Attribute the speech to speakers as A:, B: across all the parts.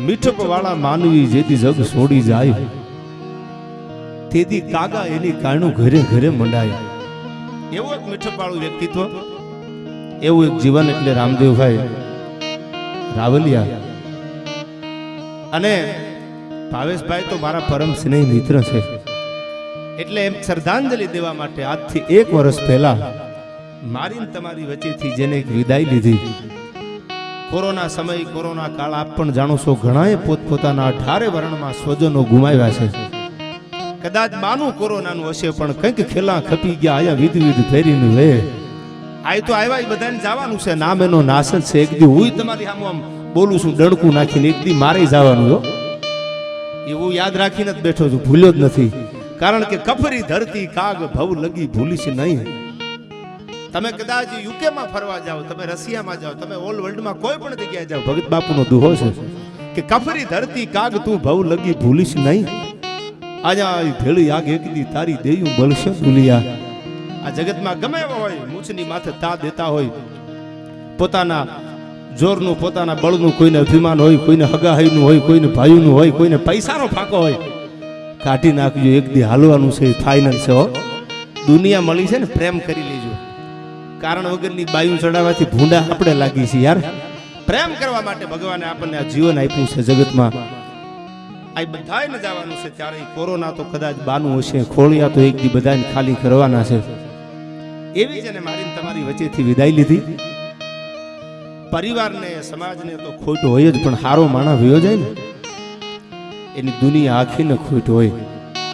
A: મીઠપ વાળા માનવી જેથી જગ છોડી જાય તેથી કાગા એની કારણું ઘરે ઘરે મંડાય. એવું એક મીઠપ વાળું વ્યક્તિત્વ, એવું એક જીવન એટલે રામદેવભાઈ રાવલિયા. અને ભાવેશભાઈ તો મારા પરમ સ્નેહી મિત્ર છે, એટલે એમ શ્રદ્ધાંજલિ દેવા માટે આજથી 1 વર્ષ પહેલા મારી તમારી વચ્ચેથી જેને એક વિદાય લીધી. કોરોના સમય, કોરોના કાળ આપ પણ જાણો છો, ઘણાએ પોતપોતાના 18 વર્ણમાં સ્વજનો ગુમાવ્યા છે. કદાચ માનું કોરોનાનું હશે, પણ કંઈક ખેલા ખપી ગયા આયા વિધ વિધ ફેરીને વે. આય તો આવ્યા એ બધાને જવાનું છે, નામ એનો નાશ જ છે. એક દી હું તમારી સામે આમ બોલું છું ડણકું નાખીને, એક દી મારે જવાનું હો. એવું યાદ રાખીને જ બેઠો છું, ભૂલ્યો જ નથી. કારણ કે કફરી ધરતી કાગ ભવ લગી ભૂલીશ નહીં. તમે કદાચ યુકેમાં ફરવા જાઓ, તમે રશિયામાં જાઓ, તમે ઓલ વર્લ્ડમાં કોઈ પણ જગ્યાએ જાઓ, ભગત બાપુનો દુહો છે કે કફરી ધરતી કાગ તું ભવ લગી ભૂલીશ નહીં. આજા ભેળી આગ એકદી તારી દેયું બળશે ભૂલિયા. આ જગતમાં ગમે એવો હોય, મૂછની માથે તા દેતા હોય, પોતાના જોરનું, પોતાના બળનું કોઈને અભિમાન હોય, કોઈને હગાહાઈનું હોય, કોઈને ભાઈનું હોય, કોઈને પૈસાનો ફાંકો હોય, કાઢી નાખજો. એક દી હાલવાનું છે, ફાઇનલ છે હો. દુનિયા મળી છે ને, પ્રેમ કરી લેજો. કારણ વગરની બાયું ચડાવવાથી ભૂંડા આપણે લાગી છે યાર. પ્રેમ કરવા માટે ભગવાને આપણને આ જીવન આપ્યું છે જગતમાં. આ બધાને જવાનું છે, ત્યારે કોરોના તો કદાચ બાનું હશે, ખોળિયા તો એક દી બધાને ખાલી કરવાના છે. એવી જ એને મારી તમારી વચ્ચેથી વિદાય લીધી. પરિવારને, સમાજને તો ખોટ હોય જ, પણ હારો માણા વયો જાય ને એની દુનિયા આખીને ખોટ હોય.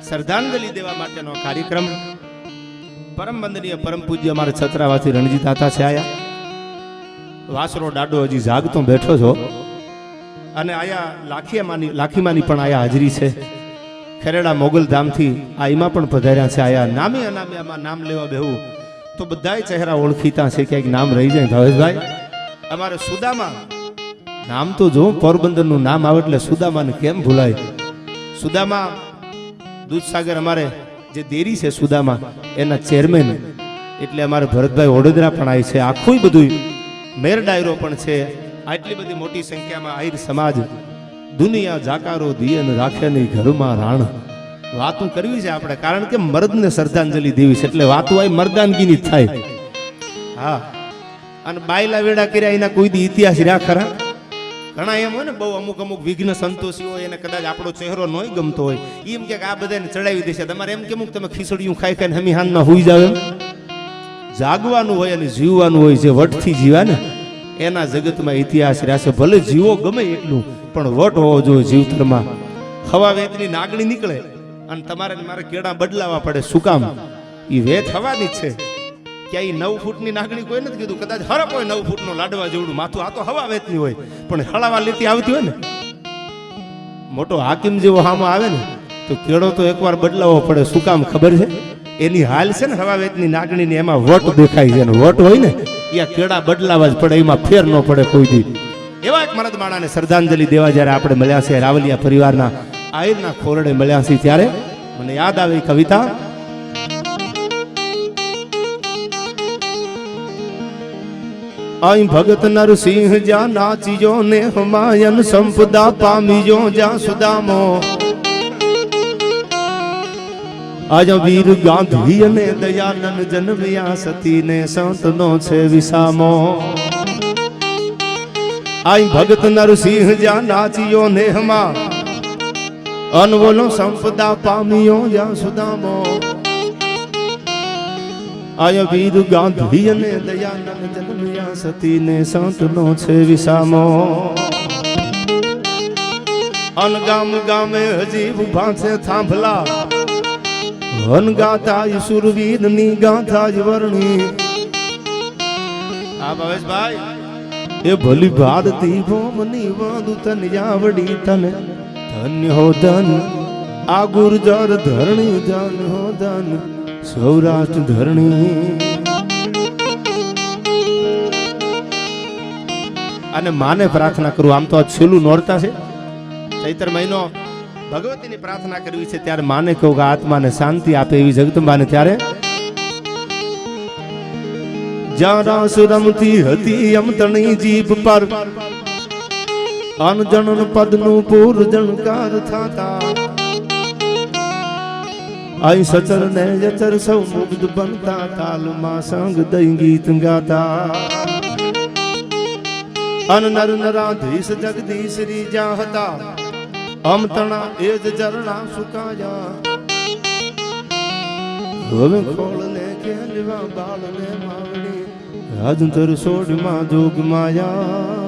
A: શ્રદ્ધાંજલિ દેવા માટેનો કાર્યક્રમ પરમ વંદનીય પરમ પૂજ્ય અમારા છત્રાવાથી રણજીત દાતા છે આયા. વાસરો દાડો હજી જાગતો બેઠો છો. અને આયા લાખીમાની પણ આયા હાજરી છે. ખેરેડા મોગલ ધામથી આ એમાં પણ પધાર્યા છે આયા. નામી અનામી આમાં નામ લેવા બેહું તો બધાય ચહેરા ઓળખીતા છે, ક્યાંક નામ રહી જાય. ભાવેશભાઈ અમારે સુદામા નામ તો જો, પોરબંદરનું નામ આવે એટલે સુદામાને કેમ ભૂલાય. સુદામા દૂધસાગર અમારે જે ડેરી છે સુદામા, એના ચેરમેન એટલે અમારે ભરતભાઈ ઓડોદરા પણ આવી છે. આખું બધું મેર ડાયરો પણ છે. આટલી બધી મોટી સંખ્યામાં આહિર સમાજ, દુનિયા જાકારો દિયન રાખે નહીં ઘરમાં રાણ. વાતું કરવી છે આપણે, કારણ કે મર્દને શ્રદ્ધાંજલિ દેવી છે, એટલે વાતું આ મર્દાનગીની જ થાય. હા, અને બાયલા વેડા કર્યા એના કોઈ દી ઇતિહાસ રહ્યા ખરા? ઘણા એમ હોય ને, બહુ અમુક વિઘ્ન સંતોષી હોય, એને કદાચ આપણો ચહેરો નોય ગમતો હોય, એમ કે આ બધાને ચડાવી દેશે. તમારે એમ કેમ તમે ખીચડીયું ખાઈ ખાઈને હમી હાનમાં હુઈ જાવ? એમ જાગવાનું હોય અને જીવવાનું હોય. જે વટથી જીવા ને એના જગતમાં ઇતિહાસ રહ્યા છે. ભલે જીવો ગમે એટલું, પણ વટ હોવો જોઈએ જીવતરમાં. હવા વેતની નાગણી નીકળે અને તમારે મારે કેળા બદલાવા પડે. શું કામ? એ વેત હવાની જ છે. ક્યાંય 9 ફૂટની નાગણી કોઈ નથી કીધું. કદાચ હરપ હોય 9 ફૂટનો લાડવા જેવડું માથું, આ તો હવા વેતની હોય. પણ હળાવા લેતી આવતી હોય ને, મોટો હાકીમ જેવો હામાં આવે ને, તો કેળો તો એકવાર બદલાવો પડે. શું કામ ખબર છે? એની હાલ છે ને હવા વેતની નાગણીની, એમાં વટ દેખાય છે. વટ હોય ને એ કેળા બદલાવા જ પડે, એમાં ફેર ન પડે કોઈ દી. એવા એક મરદ માણાને શ્રદ્ધાંજલિ દેવા જ્યારે આપણે મળ્યા છે, રાવલિયા પરિવારના આહિરના ખોરડે મળ્યા છે, ત્યારે મને યાદ આવે કવિતા. અહીં ભગત નરસિંહ જા નાચીજો ને હમાયન સંપદા પામીજો જા સુદામો. આજ વીર ગાંધી અને દયાનંદ જન્મ્યા સતી ને સંતનો છે વિસામો. અહીં ભગત નરસિંહ જા નાચીજો ને હમા અનવોલો સંપદા પામીયો જા સુદામો. આય વીર ગાંધી અને દયાનંદ જન્મ્યા સતી ને સંતનો છે વિસામો. અનગામ ગામે હજી ઉભા છે થાંભલા, અનગાતા સુરવીર ની ગાથા વર્ણી. આ ભાવેશભાઈ એ ભલી ભારતી ભોમની વાદુ તન આવડી તને ધન્ય હો ધન. આ ગુર્જર ધરણી ધન હો ધન સૌરાષ્ટ્ર ધરણી. અને માને પ્રાર્થના કરું. આમ તો આ છેલ્લું નોરતા છે, ચૈત્ર મહિનો, ભગવતીની પ્રાર્થના કરવી છે. ત્યારે માને કહું કે આત્માને શાંતિ આપે એવી જગદંબાને. ત્યારે જ્યાં રાસ રમતી હતી અમતણી જીભ પર, અનજણન પદનું પૂર જણકાર થાતા આઈ સચર ને જચર સૌ મુગ્ધ બનતા તાલમાં સંગ દઈ ગીત ગાતા અન નર નરાધીશ જગદીશ રીજા હતા અમતણા એ જ ઝરણા સુકાયા હવે ખોળ ને ખેલવા બાળ ને માવડી રાજતર સોડમાં જોગ માયા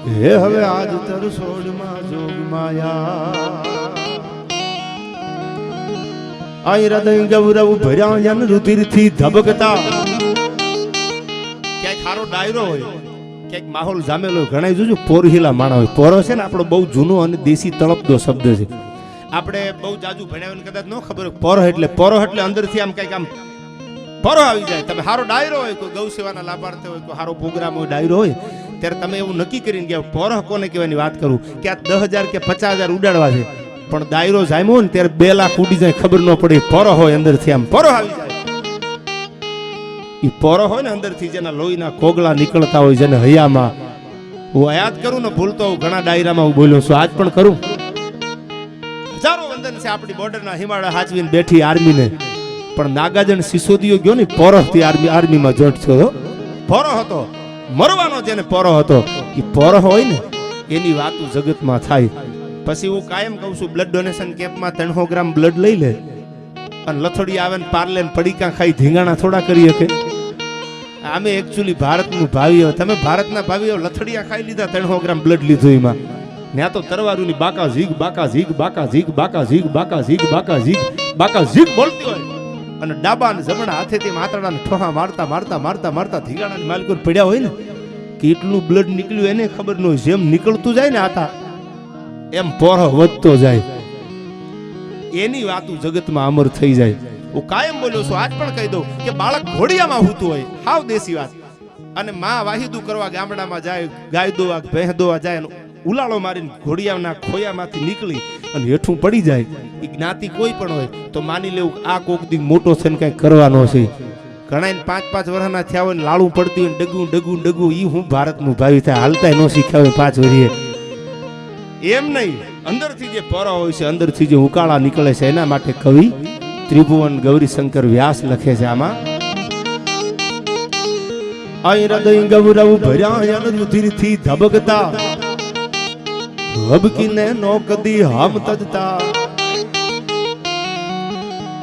A: હે હવે આજ તર સોડમાં જોગ માયા આઈ હૃદય ગૌરવ ભર્યા જન રુધિરથી ધબકતા ક્યાંક ખારો ડાયરો હોય ક્યાંક માહોલ જામેલો હોય ઘણા જોજો પોરહિલા માણા હોય પોરો છે ને આપણો બહુ જૂનો અને દેશી તળપદો શબ્દ છે આપણે બહુ જાજુ ભણ્યા કદાચ ન ખબર હોય પોરો એટલે અંદરથી આમ કઈક આમ પોરો આવી જાય તમે હારો ડાયરો હોય કોઈ ગૌ સેવાના લાભાર્થી હોય કોઈ હારો પ્રોગ્રામ હોય ડાયરો હોય ત્યારે તમે એવું નક્કી કરીને ગયા પોરો કોને કહેવાની વાત કરું કે આ 10,000 કે 50,000 ઉડાડવા છે પણ ડાયરો જામ્યો ને ત્યારે 2 લાખ ઉડી જાય ખબર ન પડે પોરો હોય અંદરથી આમ પોરો આવી જાય ઈ પોરો હોય ને અંદરથી જેના લોહીના કોગળા નીકળતા હોય જેને હૈયામાં હું યાદ કરું ને ભૂલતો હું ઘણા ડાયરામાં હું બોલ્યો છું આજ પણ કરું હજારો વંદન છે આપણી બોર્ડરના હિમાલય હાચવીને બેઠી આર્મીને પણ નાગાજન સિસોદીઓ ગયો ને પોરોથી આર્મીમાં જોઈન્ટ થયો પોરો હતો મરવાનો જેને પોરો હતો ઈ પોરો હોય ને એની વાતો જગતમાં થાય પછી હું કાયમ કહું છું બ્લડ ડોનેશન કેમ્પમાં 300 ગ્રામ બ્લડ લઈ લે અને લથડી આવે ને પાર્લે ને પડીકા ખાઈ ધીંગાણા થોડા કરી શકે આમે એકચ્યુઅલી ભારતનું ભાવીઓ તમે ભારતના ભાવીઓ લથડિયા ખાઈ લીધા 300 ગ્રામ બ્લડ લીધું એમાં ત્યાં તો તરવારુની બાકા ઝીગ બાકા ઝીગ બાકા ઝીગ બાકા ઝીગ બાકા ઝીગ બાકા ઝીગ બાકા ઝીગ બોલતી હોય અને ડાબા અને જમણા હાથેથી માથાડાને ઠોહા મારતા મારતા મારતા મારતા ધીંગાણાની માલિકો પડ્યા હોય ને કેટલું બ્લડ નીકળ્યું એને ખબર ન હોય જેમ નીકળતું જાય ને આતા એમ પોરો વધતો જાય એની વાતો જગતમાં અમર થઈ જાય હું કાયમ બોલ્યો છું આજ પણ કહી દઉં કે બાળક ઘોડિયામાં હોતું હોય હાવ દેશી વાત અને માં વાહિદુ કરવા ગામડામાં જાય ગાય દોવા ભેંસ દોવા જાય ઉલાળો મારીને ઘોડિયાના ખોયામાંથી નીકળી અને હેઠું પડી જાય એ જ્ઞાતિ કોઈ પણ હોય તો માની લેવું આ કોક દી મોટો થઈને કઈ કરવાનો છે ઘણા 5-5 વર્ષના થયા હોય ને લાડું પડતી હોય ડગું ડગું ડગું ઈ હું ભારતનું ભાવી થાય હાલતા ન શીખ્યા હોય 5 વર્ષે એમ નહીં અંદરથી જે પોરો હોય છે અંદરથી જે ઉકાળા નીકળે છે એના માટે કવિ ત્રિભુવન ગૌરીશંકર વ્યાસ લખે છે આમાં અહીં હૃદય ગૌરવ ભર્યા રુધિરથી ધબકતા હબકીને નો કદી હમ તજતા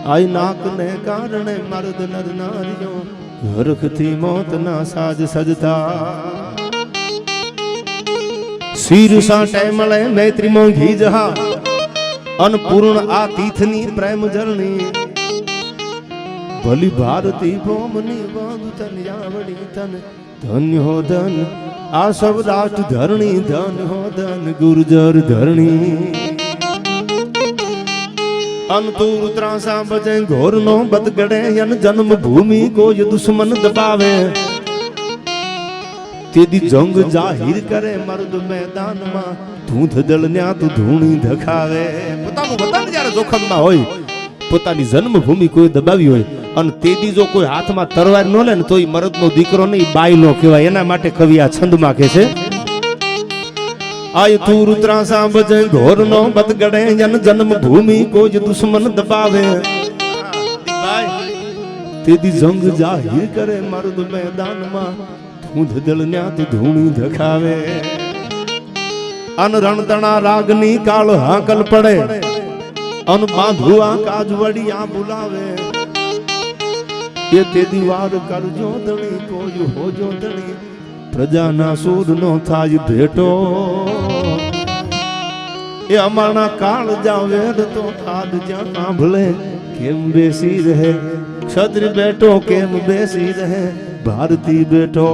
A: આઈ નાકને કારણે મર્દ નર નારીઓ હરખથી મોતના સાજ સજતા શીર સાટે મળે મૈત્રી મોંઘી જહા અનપૂર્ણ આ તીર્થની પ્રેમ જરણી ભલી ભારતી ભોમની બાંધ તન યાવડી તન ધન્ય હો ધન આ સૌરાષ્ટ્ર ધરણી ધન્ય હો ધન ગુર્જર ધરણી અનતુર ત્રાસા બજે ઘોરનો બદગડે યન જન્મ ભૂમિ કોઈ દુશ્મન દબાવે તેદી જંગ જાહેર કરે મર્દ મેદાનમાં ધૂંધ દળન્યા તું ધૂણી ધખાવે પોતાનું વતન જ્યારે જોખમમાં હોય પોતાની જન્મભૂમિ કોઈ દબાવી હોય અને તેદી જો કોઈ હાથમાં તરવાર ન લે ને તો એ મર્દનો દીકરો નહીં બાયલો કહેવાય એના માટે કવિ આ છંદમાં કહે છે આય તું રુદ્રાસા બજે ઘોરનો બદગડે જન જન્મભૂમિ કોઈ દુશ્મન દબાવે તેદી જંગ જાહેર કરે મર્દ મેદાનમાં ધૂંધ દળન્યા તું ધૂણી ધખાવે અન રણતણા રાગની કાળ હાકલ પડે અન બાંધુઆ કાજવડિયા બોલાવે એ તે દીવાર કરજો ધણી કોઈ હોજો ધણી પ્રજાના સૂર નો થાય ભેટો એ અમારા કાળ જાવે તો થાદ જ્યાં સાંભળે કેમ બેસી રહે ક્ષત્રિય બેટો કેમ બેસી રહે ભારતી બેટો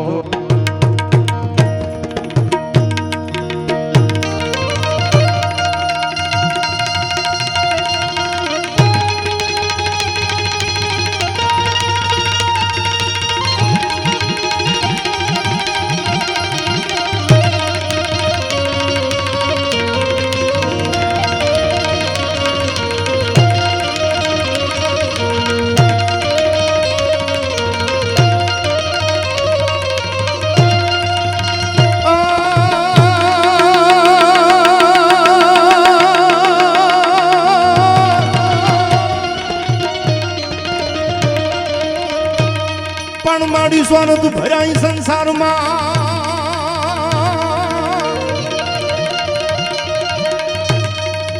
A: સ્વાર્થ ભરાય સંસારમાં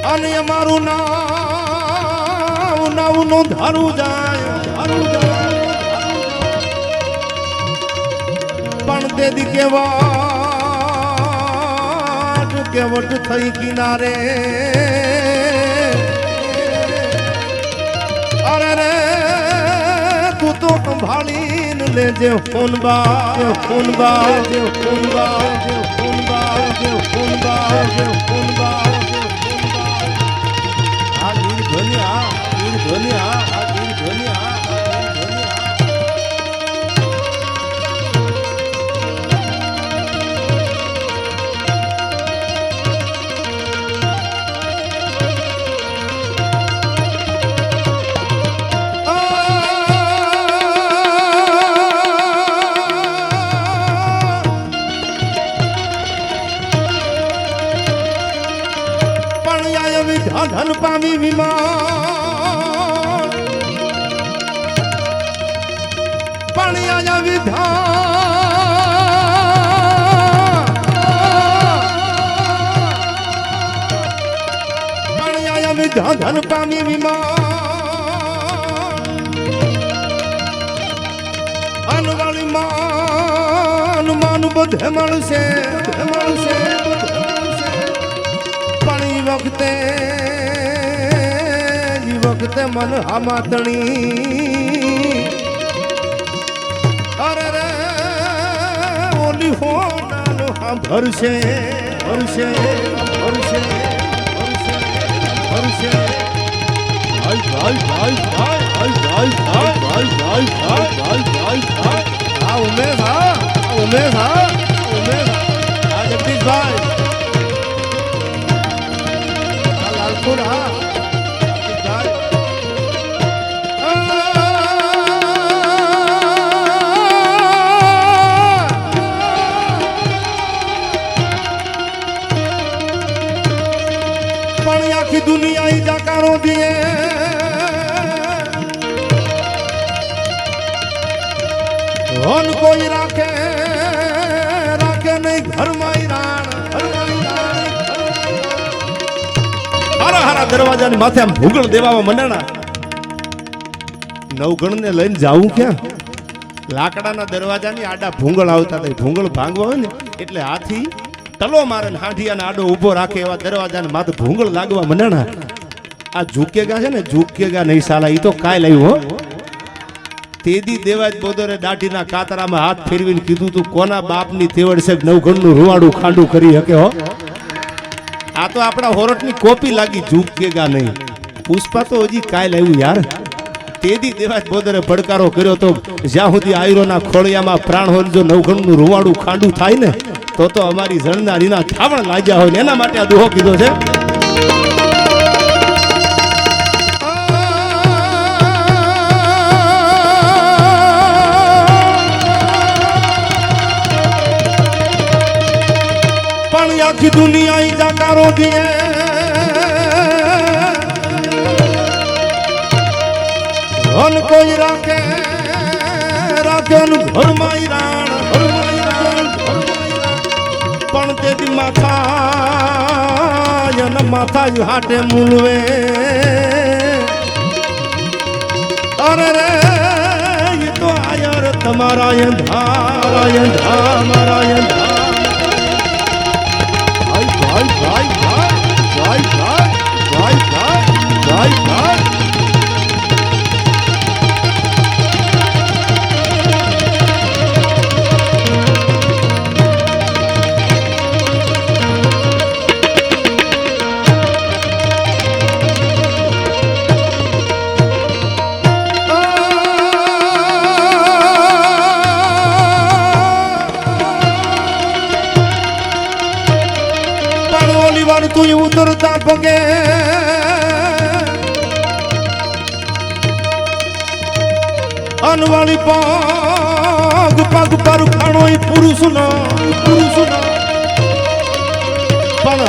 A: અને અમારું નામ નાવનો ધારું જાય પણ તેથી કેવટ થઈ કિનારે અરે રે તું તો સંભાળીને લેજે ફોનબા ધન પામી વિમાન પણ આયા વિધા ધન પામી વિમાન અનવાળી માન બધે મળશે પણ ઈ વખતે મન હામાતણી અરે રે ઓલી હોનાનો હા ભરશે ઉમેશ જગદીશભાઈ લાલપુર दुनिया ही जाकारो दिए होन कोई राखे नहीं घर में हारा दरवाजा ने माथे आम भूगळ देवावा मंडाणा नवगण ने लઈને જાવું ક્યાં લાકડાના દરવાજાની આડા ભૂંગળ આવતા હતા ભૂંગળ ભાંગવા હોય ને એટલે હાથી તલો મારે ને હાંડિયાને આડો ઊભો રાખે એવા દરવાજાને માથે ભૂંગળ લાગવા મંડાણા આ ઝૂકેગા છે ને ઝૂકેગા નહીં સાલા ઈ તો કાય લાવ્યો હો તેદી દેવાજ બોદરે દાઢીના કાતરામાં હાથ ફેરવીને કીધું તું કોના બાપની તેવડ છે નવગણનું રૂવાડું ખાંડું કરી શકે હો આ તો આપણા હોરટની કોપી લાગી ઝૂકેગા નહીં પુષ્પા તો હજી કાય લાવ્યું યાર તેદી દેવાજ બોદરે પડકારો કર્યો તો જ્યાં સુધી આયરોના ખોળિયામાં પ્રાણ હોય જો નવગણનું રૂવાડું ખાંડું થાય ને તો અમારી જણના રીના થાવણ લાગ્યા હોય ને એના માટે આ દુહો કીધો છે પણ આખી દુનિયા ઈ જાકારો દીએ ધન કોઈ રાખે ઘરમાં ઈરાણ પણ તેથી માથા હાટે મૂલવે અરે રે એ તો આયર તમારા તું ઉતરતા પગે અનવાળી પગ પર ખાણો પુરુષ નો પણ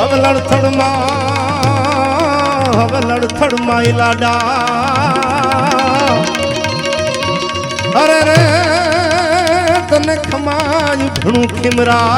A: હવે લડથડમાં લાડા અરે રે તને ખમાય ઘણું ખીમરા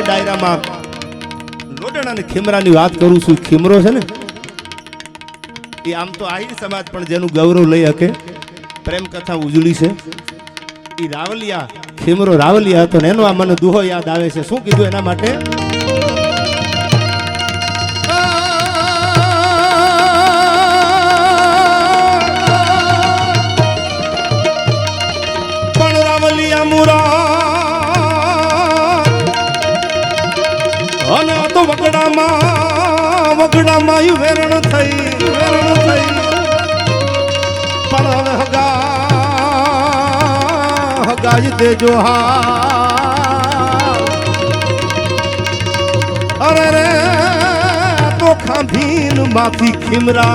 A: ડાયરામાં લોડણ અને ખીમરાની વાત કરું છું. ખીમરો છે ને એ આમ તો આહિર સમાજ પણ જેનું ગૌરવ લઈ શકે પ્રેમ કથા ઉજળી છે. એ રાવલિયા ખીમરો રાવલિયા હતો ને એનો આ મને દુહો યાદ આવે છે. શું કીધું એના માટે? પણ રાવલિયા મુરા અને તો વગડામાં વેરણ થઈ પણ હવે હગાઈ દેજો હા. અરે રે તો ખાંભીન માંથી ખીમરા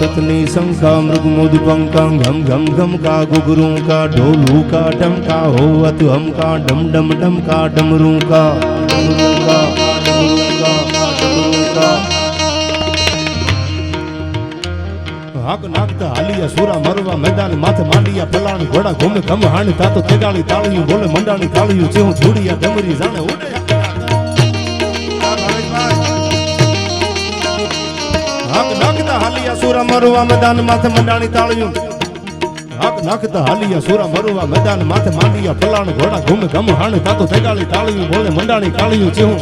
A: ततनी शंका मृग मुद पंका घम घम घम का गुगरू का ढोलू का टमका हो अत हम का डम डम डम का डमरू का हाक नाकता हालिया सूरा मरवा मैदान माथे मांडिया पलाण घोड़ा घूमे खम हाण तातो तेगाली तालियों बोले मंडाणी तालियों चेहू धूड़िया डमरी जाने उड़े हक नाकता हालिया सूरा मरवा मैदान माथे मंडाणी तालियों हक नाकता हालिया सूरा मरवा मैदान माथे मांडिया पलाण घोड़ा घूमे खम हाण तातो तेगाली तालियों बोले मंडाणी तालियों चेहू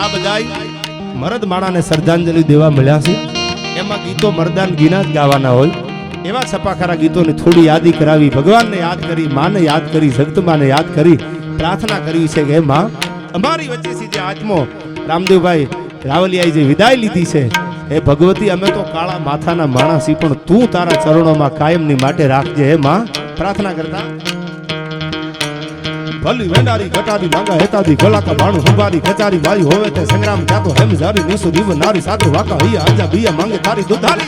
A: आ बजाई मरद माणाने श्रद्धांजलि देवा મળ્યા છે. એમાં ગીતો મર્દાન ગીના જ ગાવાના હોય એવા છપાખારા ગીતોને થોડી યાદી કરાવી, ભગવાનને યાદ કરી, માને યાદ કરી, જગતમાને યાદ કરી, પ્રાર્થના કરી છે કે માં અમારી વચ્ચેથી જે આત્મો રામદેવભાઈ રાવલિયાએ જે વિદાય લીધી છે એ ભગવતી અમે તો કાળા માથાના માણસી પણ તું તારા ચરણોમાં કાયમની માટે રાખજે. હે માં પ્રાર્થના કરતા ભલી વેંડારી ઘટારી લાંગા હેતાદી ગલાકા ભાણું હુંબારી ખચારી વાયુ હોવે તે સંગ્રામ જાતો હેમ જારી નીસુ દીવ નારી સાધુ વાકા હૈયા આજા બિયા માંગે તારી દુધારી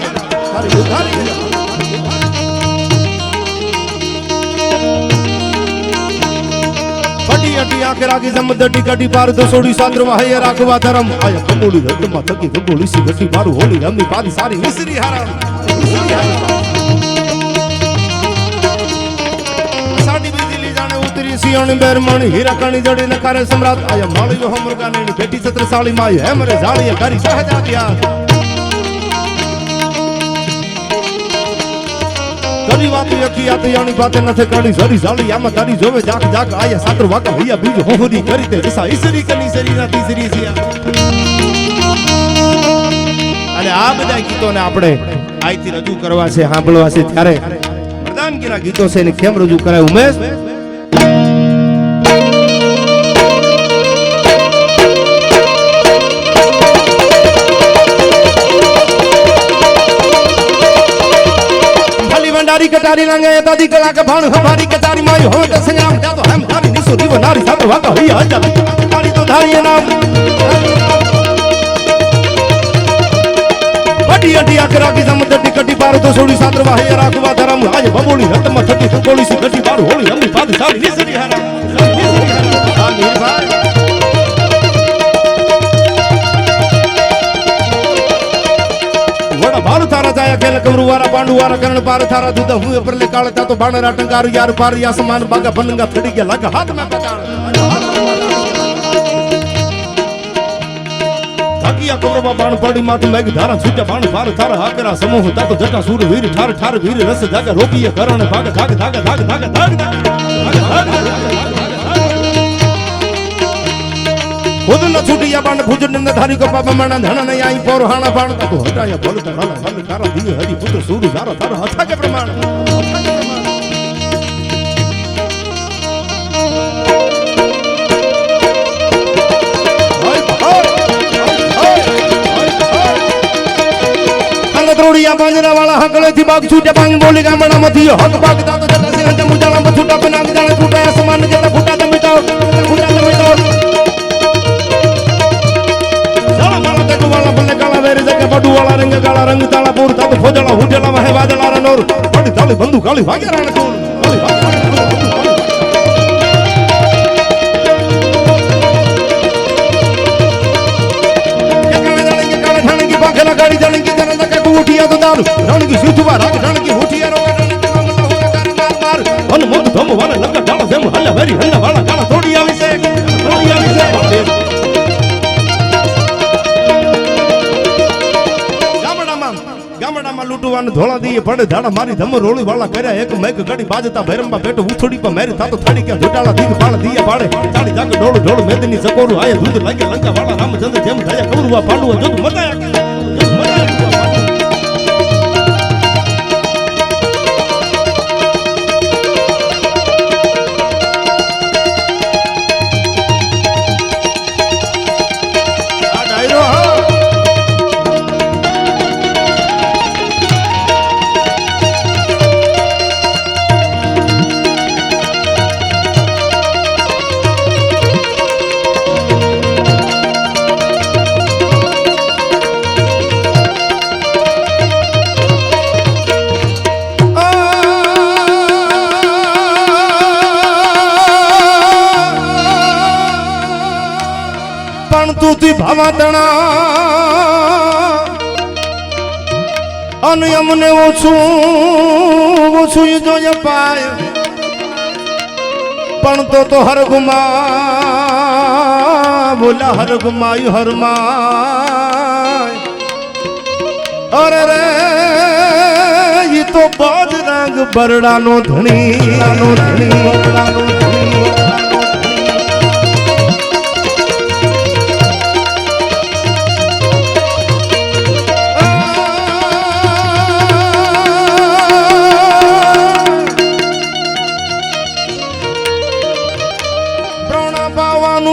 A: પટી અટી આંખે રાખી સમદટી કટી પાર તો સોડી સાંદ્રમાં હૈયા રાખવા ધરમ આયા કમોડી રતમાં થકી ગગોળી સી ગટી મારું હોળી રમની પારી સારી મિસરી હારા સિયોણ બેરમણ હીરા કણી જડી નકારે સમ્રાટ આયા માળિયો હમરગાની બેટી છત્રસાળી માય હેમરે જાળીએ કરી સહજાત્યા કરી વાત યકી આત યાણી બાતે નથે કાઢી સરી જાળી આમાં તારી જોવે જાક જાક આયા સાત્ર વાકા હૈયા બીજ હોહરી કરી તે દિશા ઈસરી કની સરી ના તીસરી સિયા. અને આ બધા ગીતોને આપણે આઈથી રજૂ કરવા છે, સાંભળવા છે ત્યારે પ્રધાનગીના ગીતો છે ને કેમ રજૂ કરાય ઉમેશ? कटारी लंगे दादी कला के भाण हमारी कटारी माई हो ते संग्राम जातो हम धारी निसु दीव नारी सात वाका हई आजा तारी तो धारी नाम बड़ी अटी अकरा की समदटी कटी તાર તો સોડી સાત્ર વાહે રાખવા ધરમ આજ બબોળી રતમાં થતી કંકોળી સી ઘટી બાર હોળી અમની પાદ સારી નિસરી હારા હા મીરભાઈ વડા ભાર થારા જાયા ખેલ કમરુ વારા પાંડુ વારા કરણ પાર થારા દુધ હું પરલે કાળતા તો બાણરા ટંકાર યાર પાર આસમાન બાગા ભનંગા ફડી ગયા લાગા હાથ મે પટાળ થાકિયા કમરવા બાણ પડી માથ મેઘ ધારા છૂટા બાણ પાર થારા હાકરા સમૂહ તાતો જટા સૂર વીર ઠાર ઠાર વીર રસ જાગા રોકીએ કરણ ભાગ ભાગ ભાગ ભાગ ભાગ ભાગ खुद न छूटिया बाण भुजन न धारी को पापा मना धन न आई पोर हाना बाण तो हटाया बोलत राणा बल कारा दिए हरि पुत्र सूर जारा तारा हथा के प्रमाण त्रोड़िया बांजरा वाला हकले थी बाग छूटे बांग बोली गामड़ा मथी हक बाग दातो जटा सिंह जमु जाला बछूटा बनाग जाने छूटा आसमान जटा फूटा दम मिटाओ फूटा दम मिटाओ साला माला तक वाला बल्ले काला वेरे जके बडू वाला रंग ताला पूर तब फोजला हुजला महे वादला रनोर बड़ी ताली बंदू काली भागे राण कोल गाड़ी जाने की तरह तक उठिया तो दारू रण की सिथवा राग रण की उठिया रो रण का मन हो कर मार मार मन मुद धम वाला लगा डाल से हल्ला वेरी हल्ला वाला काला तोड़िया विसे गामड़ा में लूटवान धोला दिए पड़े धाड़ा मारी धम रोली वाला करे एक मैक गड़ी बाजता भैरम में बैठ उथड़ी पर मेरी था तो थड़ी के झुटाला दीद पाल दिए पाड़े चाली जाके डोल डोल मेदनी सकोरू आए दूध लगे लंका वाला रामचंद्र जेम दया कौरवा पांडव जो मताया તું ભાવાતણા અને અમને ઓછું જોય પાય પણ તો હર ગુમા બોલા હર ગુમાય હરમાય અરે રે ઈ તો બાજ રંગ બરડાનો ધણી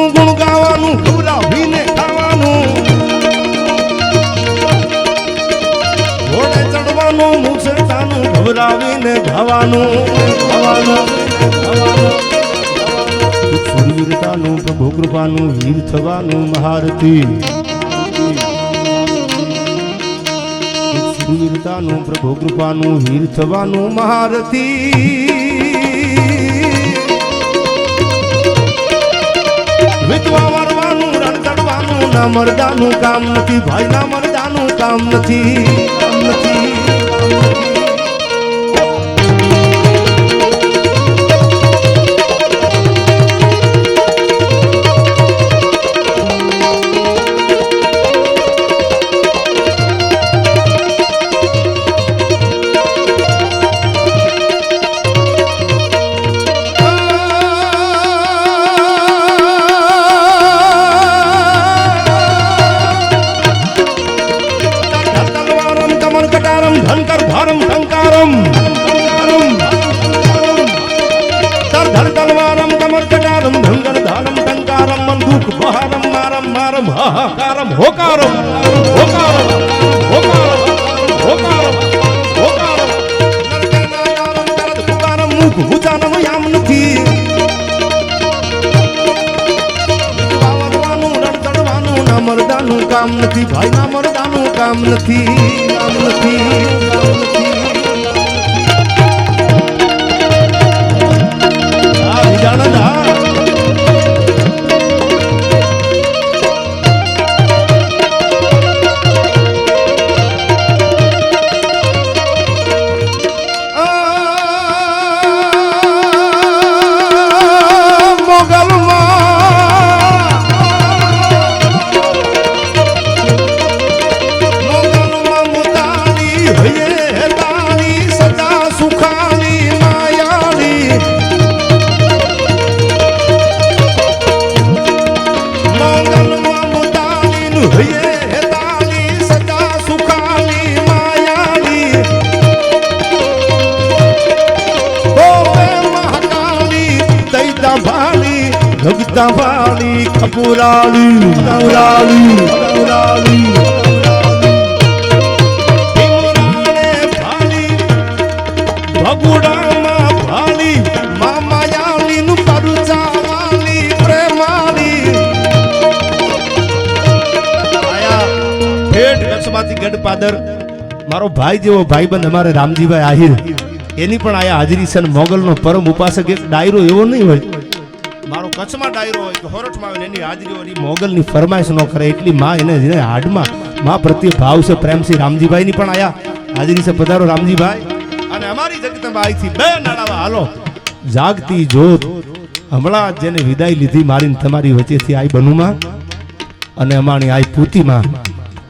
A: ગુણ ગાવાનું ખવડાવીને ખાવાનું ઘોડે ચડવાનું મુસળતાનું ખવડાવીને ખાવાનું સુરવીરતાનું પ્રભુ કૃપાનું વીર થવાનું મહારથી સુરવીરતાનું પ્રભુ કૃપાનું વીર થવાનું મહારથી વિધવા વરવાનું રણ ચડવાનું ના મરદાનું કામ નથી ભાઈ ના મરદાનું કામ નથી धनकर धारम टंकारम तर धर तलवारम कमर कटारम धनकर धारम टंकारम बंदूक बहारम मारम मारम हाहाकारम होकारम होकारम होकारम होकारम होकारम नरकनाकारम करद पुकारम मुख हुचानम याम નથી બાવરવાનું રણ ચડવાનું ના મરદાનું કામ નથી ભાઈ ના મરદાનું કામ નથી દૈતા ભાલી ભગતા ભાલી ખપુરાળી નવરાળી નવરાળી ભગુડામાં ભાલી મામાયાલી નું પરચાવાલી પ્રેમાલી આયા ઠેઠ કચ્છમાંથી ગઢપાદર મારો ભાઈ જેવો ભાઈબંધ અમારે રામજીભાઈ આહિર એની પણ આયા હાજરી છે. મોગલનો પરમ ઉપાસક એક ડાયરો એવો નહીં હોય મારો કચ્છમાં ડાયરો હોય કે હોરઠમાં આવે એની હાજરી હોય મોગલની ફરમાઈશ ન કરે એટલી માં એને જેને હાડમાં માં પ્રત્યે ભાવ છે પ્રેમ છે. રામજીભાઈની પણ આયા હાજરી છે. પધારો રામજીભાઈ. અને અમારી જગતબાઈથી બે નાળાવા હાલો જાગતી જોત હમણાં જેને વિદાય લીધી મારીને તમારી વચ્ચેથી આઈ બનુમાં અને અમારી આઈ પૂતીમાં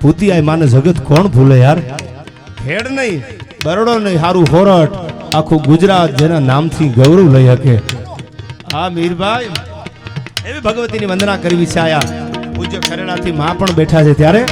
A: પૂતી આઈ માને જગત કોણ ભૂલે યાર. ખેડ નહીં બરોડો નહીં હારું હોરઠ આખું ગુજરાત જેના નામથી ગૌરવ લઈ શકે. હા મીરભાઈ એવી ભગવતીની વંદના કરવી છે. આયા પૂજ્ય ખરેડાથી માં પણ બેઠા છે ત્યારે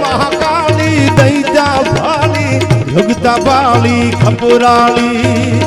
A: મહાકાળી દૈતા ભાલી ભગતા ભાલી ખપુરાળી